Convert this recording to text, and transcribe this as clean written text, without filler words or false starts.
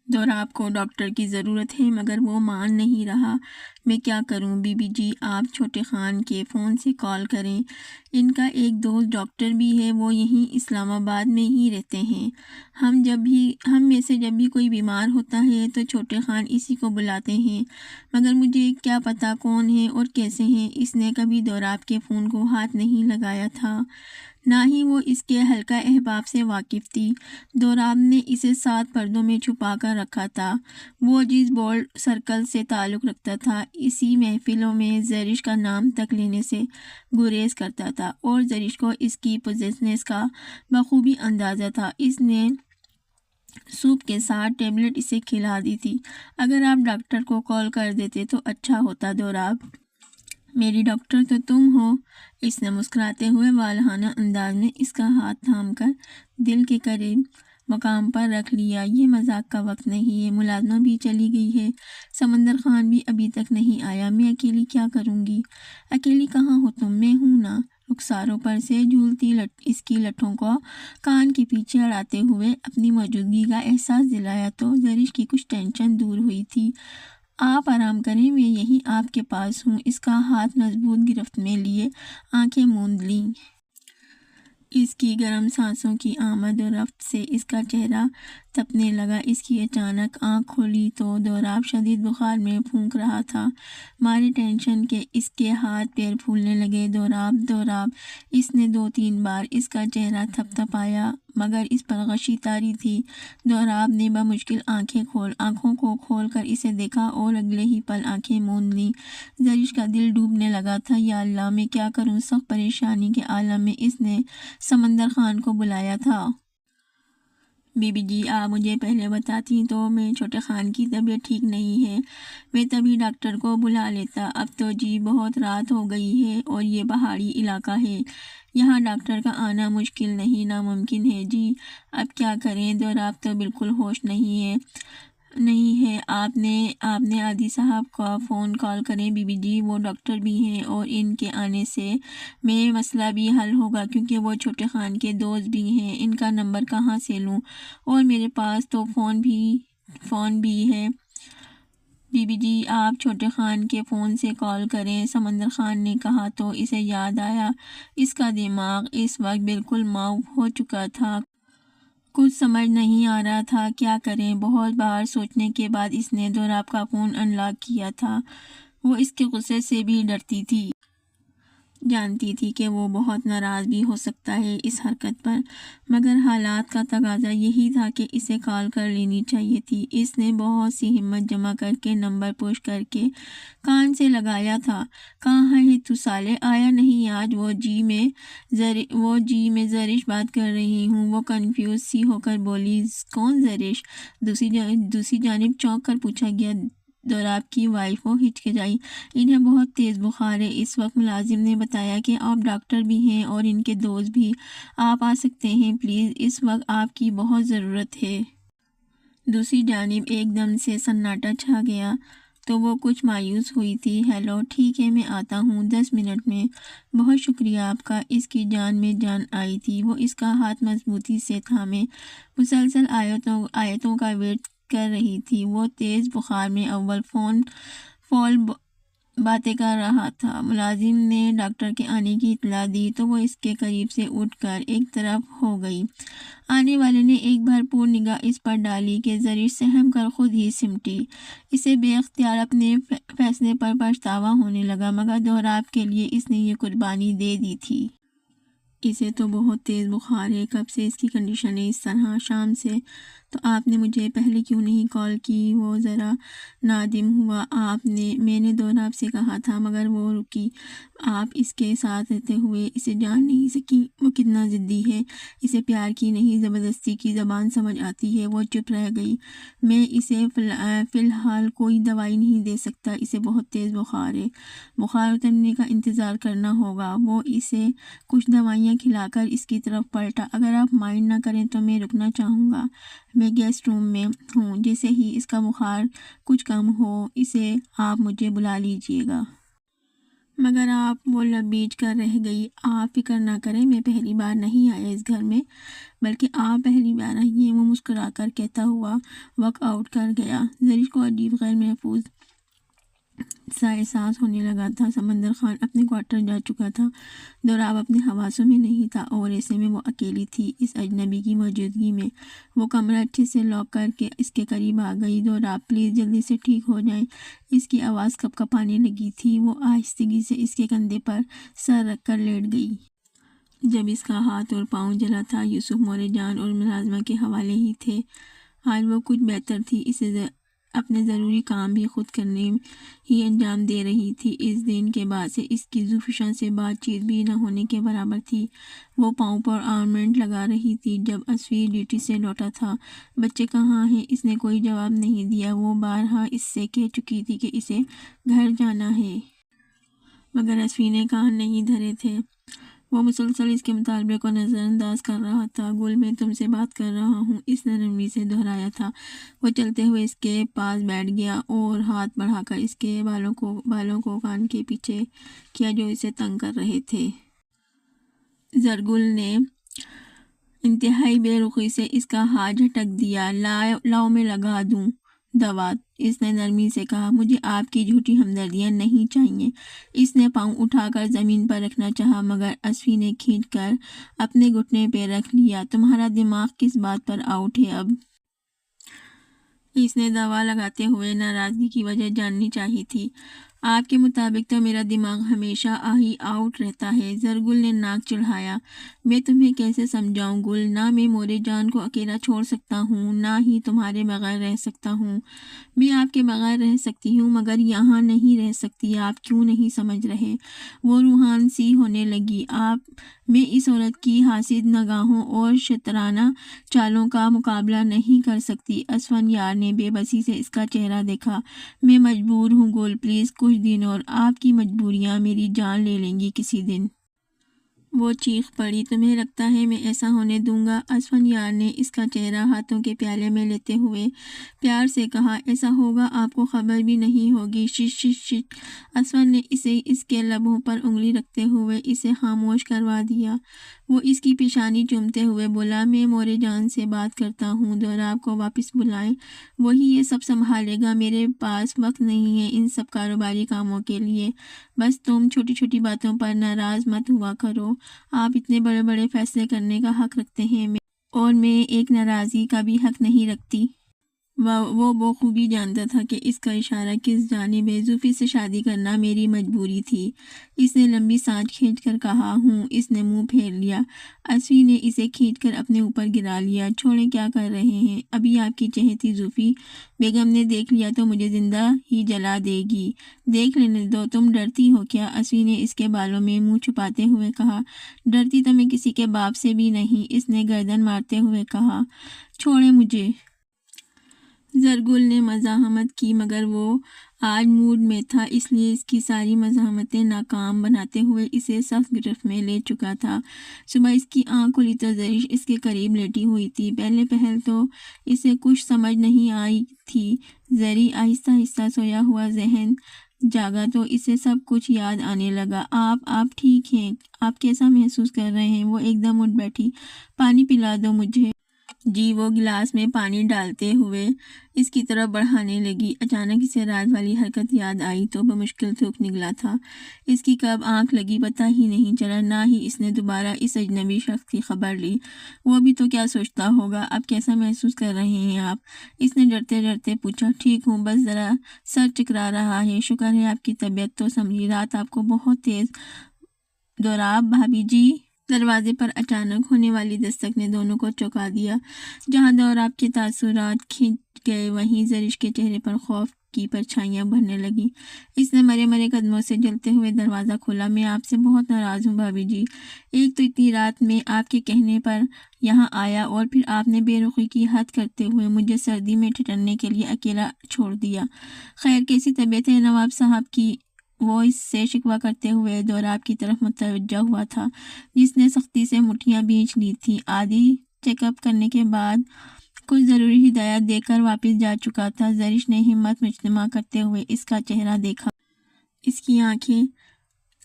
دوراب کو ڈاکٹر کی ضرورت ہے مگر وہ مان نہیں رہا۔ میں کیا کروں؟ بی بی جی آپ چھوٹے خان کے فون سے کال کریں، ان کا ایک دوست ڈاکٹر بھی ہے، وہ یہیں اسلام آباد میں ہی رہتے ہیں۔ ہم میں سے جب بھی کوئی بیمار ہوتا ہے تو چھوٹے خان اسی کو بلاتے ہیں، مگر مجھے کیا پتا کون ہے اور کیسے ہیں۔ اس نے کبھی دوراب کے فون کو ہاتھ نہیں لگایا تھا، نہ ہی وہ اس کے حلقہ احباب سے واقف تھی۔ دوراب نے اسے 7 پردوں میں چھپا کر رکھا تھا۔ وہ جس بولڈ سرکل سے تعلق رکھتا تھا، اسی محفلوں میں زرش کا نام تک لینے سے گریز کرتا تھا، اور زرش کو اس کی پوزیسنس کا بخوبی اندازہ تھا۔ اس نے سوپ کے ساتھ ٹیبلٹ اسے کھلا دی تھی۔ اگر آپ ڈاکٹر کو کال کر دیتے تو اچھا ہوتا دوراب۔ میری ڈاکٹر تو تم ہو۔ اس نے مسکراتے ہوئے والہانہ انداز میں اس کا ہاتھ تھام کر دل کے قریب مقام پر رکھ لیا۔ یہ مذاق کا وقت نہیں ہے، ملازمہ بھی چلی گئی ہے، سمندر خان بھی ابھی تک نہیں آیا، میں اکیلی کیا کروں گی؟ اکیلی کہاں ہو تم، میں ہوں نا۔ رخساروں پر سے جھولتی اس کی لٹھوں کو کان کے پیچھے اڑاتے ہوئے اپنی موجودگی کا احساس دلایا تو زرش کی کچھ ٹینشن دور ہوئی تھی۔ آپ آرام کریں، میں یہیں آپ کے پاس ہوں۔ اس کا ہاتھ مضبوط گرفت میں لیے آنکھیں موند لیں۔ اس کی گرم سانسوں کی آمد و رفت سے اس کا چہرہ تپنے لگا۔ اس کی اچانک آنکھ کھلی تو دوراب شدید بخار میں پھونک رہا تھا، مارے ٹینشن کے اس کے ہاتھ پیر پھولنے لگے۔ دوراب دوراب، اس نے 2-3 بار اس کا چہرہ تھپ تھپایا مگر اس پر غشی طاری تھی۔ دوراب نے بمشکل آنکھوں کو کھول کر اسے دیکھا اور اگلے ہی پل آنکھیں موند لیں۔ زرش کا دل ڈوبنے لگا تھا۔ یا اللہ، میں کیا کروں؟ سخت پریشانی کے عالم میں اس نے سمندر خان کو بلایا تھا۔ بی بی جی آپ مجھے پہلے بتاتی تو میں چھوٹے خان کی طبیعت ٹھیک نہیں ہے، میں تبھی ڈاکٹر کو بلا لیتا۔ اب تو جی بہت رات ہو گئی ہے اور یہ پہاڑی علاقہ ہے، یہاں ڈاکٹر کا آنا مشکل نہیں ناممکن ہے جی۔ اب کیا کریں؟ دوراب تو بالکل ہوش نہیں ہے۔ آپ نے عادی صاحب کا فون کال کریں بی بی جی، وہ ڈاکٹر بھی ہیں اور ان کے آنے سے میں مسئلہ بھی حل ہوگا، کیونکہ وہ چھوٹے خان کے دوست بھی ہیں۔ ان کا نمبر کہاں سے لوں؟ اور میرے پاس تو فون بھی ہے۔ بی بی جی آپ چھوٹے خان کے فون سے کال کریں، سمندر خان نے کہا تو اسے یاد آیا اس کا دماغ اس وقت بالکل معاف ہو چکا تھا۔ کچھ سمجھ نہیں آ رہا تھا کیا کریں۔ بہت بار سوچنے کے بعد اس نے دوراب کا فون ان لاک کیا تھا۔ وہ اس کے غصے سے بھی ڈرتی تھی، جانتی تھی کہ وہ بہت ناراض بھی ہو سکتا ہے اس حرکت پر، مگر حالات کا تقاضا یہی تھا کہ اسے کال کر لینی چاہیے تھی۔ اس نے بہت سی ہمت جمع کر کے نمبر پش کر کے کان سے لگایا تھا۔ کہاں ہے تو سالے، آیا نہیں آج؟ وہ جی میں زرش بات کر رہی ہوں، وہ کنفیوز سی ہو کر بولی۔ کون زرش؟ دوسری جانب چونک کر پوچھا گیا۔ دوراب کی وائف، وہ ہچکچائی۔ انہیں بہت تیز بخار ہے اس وقت، ملازم نے بتایا کہ آپ ڈاکٹر بھی ہیں اور ان کے دوست بھی، آپ آ سکتے ہیں پلیز، اس وقت آپ کی بہت ضرورت ہے۔ دوسری جانب ایک دم سے سناٹا چھا گیا تو وہ کچھ مایوس ہوئی تھی۔ ہیلو، ٹھیک ہے میں آتا ہوں 10 منٹ میں، بہت شکریہ آپ کا۔ اس کی جان میں جان آئی تھی۔ وہ اس کا ہاتھ مضبوطی سے تھامے مسلسل آیتوں کا ویٹ کر رہی تھی۔ وہ تیز بخار میں اول فول باتیں کر رہا تھا۔ ملازم نے ڈاکٹر کے آنے کی اطلاع دی تو وہ اس کے قریب سے اٹھ کر ایک طرف ہو گئی۔ آنے والے نے ایک بھرپور نگاہ اس پر ڈالی کہ زرش سہم کر خود ہی سمٹی۔ اسے بے اختیار اپنے فیصلے پر پچھتاوا ہونے لگا، مگر دوراب کے لیے اس نے یہ قربانی دے دی تھی۔ اسے تو بہت تیز بخار ہے، کب سے اس کی کنڈیشن ہے اس طرح؟ شام سے۔ تو آپ نے مجھے پہلے کیوں نہیں کال کی؟ وہ ذرا نادم ہوا۔ میں نے دوراب سے کہا تھا مگر وہ رکی۔ آپ اس کے ساتھ رہتے ہوئے اسے جان نہیں سکی وہ کتنا ضدی ہے۔ اسے پیار کی نہیں زبردستی کی زبان سمجھ آتی ہے۔ وہ چپ رہ گئی۔ میں اسے فی الحال کوئی دوائی نہیں دے سکتا، اسے بہت تیز بخار ہے، بخار اترنے کا انتظار کرنا ہوگا۔ وہ اسے کچھ دوائیاں کھلا کر اس کی طرف پلٹا۔ اگر آپ مائنڈ نہ کریں تو میں رکنا چاہوں گا، میں گیسٹ روم میں ہوں، جیسے ہی اس کا بخار کچھ کم ہو اسے آپ مجھے بلا لیجیے گا۔ مگر آپ وہ لبیچ کر رہ گئی۔ آپ فکر نہ کریں، میں پہلی بار نہیں آیا اس گھر میں، بلکہ آپ پہلی بار آئی ہیں، وہ مسکرا کر کہتا ہوا واک آؤٹ کر گیا۔ زرش کو عجیب غیر محفوظ سا احساس ہونے لگا تھا۔ سمندر خان اپنے کوارٹر جا چکا تھا، دوراب اپنے حواسوں میں نہیں تھا، اور ایسے میں وہ اکیلی تھی اس اجنبی کی موجودگی میں۔ وہ کمرہ اچھے سے لاک کر کے اس کے قریب آ گئی۔ دوراب پلیز جلدی سے ٹھیک ہو جائیں، اس کی آواز کپ کپانے لگی تھی۔ وہ آہستگی سے اس کے کندھے پر سر رکھ کر لیٹ گئی۔ جب اس کا ہاتھ اور پاؤں جلا تھا، یوسف مورے جان اور ملازمہ کے حوالے ہی تھے۔ آج وہ کچھ بہتر تھی، اسے اپنے ضروری کام بھی خود کرنے ہی انجام دے رہی تھی۔ اس دن کے بعد سے اس کی زوفیشن سے بات چیت بھی نہ ہونے کے برابر تھی۔ وہ پاؤں پر آرمنٹ لگا رہی تھی جب اسفی ڈیوٹی سے لوٹا تھا۔ بچے کہاں ہیں؟ اس نے کوئی جواب نہیں دیا۔ وہ بارہا اس سے کہہ چکی تھی کہ اسے گھر جانا ہے، مگر اسفی نے کان نہیں دھرے تھے۔ وہ مسلسل اس کے مطالبے کو نظر انداز کر رہا تھا۔ گل، میں تم سے بات کر رہا ہوں، اس نے نرمی سے دہرایا تھا۔ وہ چلتے ہوئے اس کے پاس بیٹھ گیا اور ہاتھ بڑھا کر اس کے بالوں کو کان کے پیچھے کیا جو اسے تنگ کر رہے تھے۔ زرگل نے انتہائی بے رخی سے اس کا ہاتھ جھٹک دیا۔ لاؤ میں لگا دوں دوا، اس نے نرمی سے کہا۔ مجھے آپ کی جھوٹی ہمدردیاں نہیں چاہیے۔ اس نے پاؤں اٹھا کر زمین پر رکھنا چاہا، مگر اسفی نے کھینچ کر اپنے گھٹنے پہ رکھ لیا۔ تمہارا دماغ کس بات پر آؤٹ ہے اب؟ اس نے دوا لگاتے ہوئے ناراضگی کی وجہ جاننی چاہی تھی۔ آپ کے مطابق تو میرا دماغ ہمیشہ ہی آؤٹ رہتا ہے۔ زرگل نے ناک چڑھایا۔ میں تمہیں کیسے سمجھاؤں گل، نہ میں مورے جان کو اکیلا چھوڑ سکتا ہوں، نہ ہی تمہارے بغیر رہ سکتا ہوں۔ میں آپ کے بغیر رہ سکتی ہوں، مگر یہاں نہیں رہ سکتی۔ آپ کیوں نہیں سمجھ رہے؟ وہ روحان سی ہونے لگی۔ میں اس عورت کی حاسد نگاہوں اور شیطانہ چالوں کا مقابلہ نہیں کر سکتی۔ اسفندیار نے بے بسی سے اس کا چہرہ دیکھا۔ میں مجبور ہوں گل، پلیز کچھ دن اور، آپ کی مجبوریاں میری جان لے لیں گی کسی دن۔ وہ چیخ پڑی۔ تمہیں لگتا ہے میں ایسا ہونے دوں گا؟ اسفندیار نے اس کا چہرہ ہاتھوں کے پیالے میں لیتے ہوئے پیار سے کہا۔ ایسا ہوگا آپ کو خبر بھی نہیں ہوگی۔ شش شش شش۔ اسفند نے اسے اس کے لبوں پر انگلی رکھتے ہوئے اسے خاموش کروا دیا۔ وہ اس کی پیشانی چومتے ہوئے بولا، میں مورے جان سے بات کرتا ہوں، دوراب کو واپس بلائیں، وہی یہ سب سنبھالے گا۔ میرے پاس وقت نہیں ہے ان سب کاروباری کاموں کے لیے۔ بس تم چھوٹی چھوٹی باتوں پر ناراض مت ہوا کرو۔ آپ اتنے بڑے بڑے فیصلے کرنے کا حق رکھتے ہیں، اور میں ایک ناراضگی کا بھی حق نہیں رکھتی۔ وہ بخوبی جانتا تھا کہ اس کا اشارہ کس جانب ہے۔ زوفی سے شادی کرنا میری مجبوری تھی، اس نے لمبی سانس کھینچ کر کہا۔ ہوں، اس نے منہ پھیر لیا۔ اسفی نے اسے کھینچ کر اپنے اوپر گرا لیا۔ چھوڑیں، کیا کر رہے ہیں؟ ابھی آپ کی چہیتی زوفی بیگم نے دیکھ لیا تو مجھے زندہ ہی جلا دے گی۔ دیکھ لینے دو، تم ڈرتی ہو کیا؟ اسفی نے اس کے بالوں میں منہ چھپاتے ہوئے کہا۔ ڈرتی تو میں کسی کے باپ سے بھی نہیں، اس نے گردن مارتے ہوئے کہا۔ چھوڑیں مجھے۔ زرگل نے مزاحمت کی، مگر وہ آج موڈ میں تھا، اس لیے اس کی ساری مزاحمتیں ناکام بناتے ہوئے اسے سخت گرفت میں لے چکا تھا۔ صبح اس کی آنکھ کھلی تو زرش اس کے قریب لیٹی ہوئی تھی۔ پہل تو اسے کچھ سمجھ نہیں آئی تھی۔ زری آہستہ آہستہ سویا ہوا ذہن جاگا تو اسے سب کچھ یاد آنے لگا۔ آپ ٹھیک ہیں؟ آپ کیسا محسوس کر رہے ہیں؟ وہ ایک دم اٹھ بیٹھی۔ پانی پلا دو مجھے۔ جی، وہ گلاس میں پانی ڈالتے ہوئے اس کی طرف بڑھانے لگی۔ اچانک اسے رات والی حرکت یاد آئی تو بمشکل تھوک نکلا تھا۔ اس کی کب آنکھ لگی پتہ ہی نہیں چلا، نہ ہی اس نے دوبارہ اس اجنبی شخص کی خبر لی۔ وہ بھی تو کیا سوچتا ہوگا۔ اب کیسا محسوس کر رہے ہیں آپ؟ اس نے ڈرتے ڈرتے پوچھا۔ ٹھیک ہوں، بس ذرا سر چکرا رہا ہے۔ شکر ہے آپ کی طبیعت تو سنبھلی، رات آپ کو بہت تیز۔ دوراب بھابھی جی۔ دروازے پر اچانک ہونے والی دستک نے دونوں کو چونکا دیا۔ جہاں دوراب کے تاثرات کھنچ گئے، وہیں زرش کے چہرے پر خوف کی پرچھائیاں بھرنے لگیں۔ اس نے مرے مرے قدموں سے جلتے ہوئے دروازہ کھولا۔ میں آپ سے بہت ناراض ہوں بھابھی جی۔ ایک تو اتنی رات میں آپ کے کہنے پر یہاں آیا، اور پھر آپ نے بے رخی کی حد کرتے ہوئے مجھے سردی میں ٹھٹرنے کے لیے اکیلا چھوڑ دیا۔ خیر، کیسی طبیعت ہے نواب صاحب کی؟ وہ اس سے شکوہ کرتے ہوئے دوراب کی طرف متوجہ ہوا تھا، جس نے سختی سے مٹھیاں بھینچ لی تھیں۔ آدھی چیک اپ کرنے کے بعد کچھ ضروری ہدایات دے کر واپس جا چکا تھا۔ زرش نے ہمت مجتمع کرتے ہوئے اس کا چہرہ دیکھا۔ اس کی آنکھیں